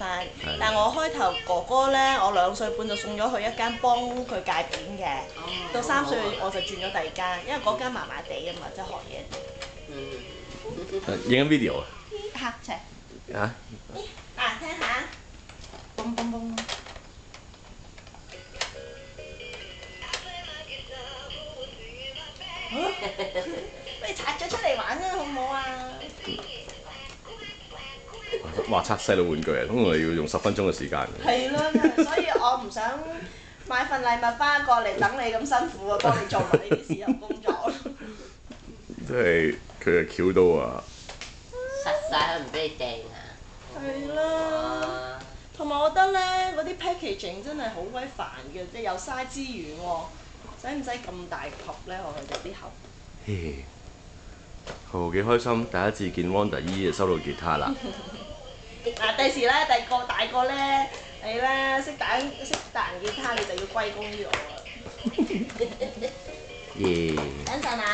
翻。但係我開頭哥哥咧，我2歲半就送咗去一間幫佢戒片嘅，到3歲我就轉咗第二間，因為嗰間麻麻地啊嘛，即係學嘢。影緊 video 啊？黑赤。啊？聽下。嘣嘣嘣。不如拆咗出嚟玩啦，好唔好啊？哇！拆細路玩具啊，通常要用10分鐘嘅時間。係咯，所以我唔想買份禮物翻過嚟等你咁辛苦啊，幫你做埋呢啲事後工作。即係佢嘅橋到啊！實晒佢唔俾你掟啊！係啦，同埋我覺得咧，嗰啲 packaging 真係好鬼煩嘅，即係又嘥資源喎。使唔使咁大盒咧？我哋啲盒。嘿，好幾開心！第一次見 Wanda 姨就收到吉他啦。嗱，第時咧，第個大個咧，你咧識彈吉他，你就要歸功於我啦。耶！等陣啊！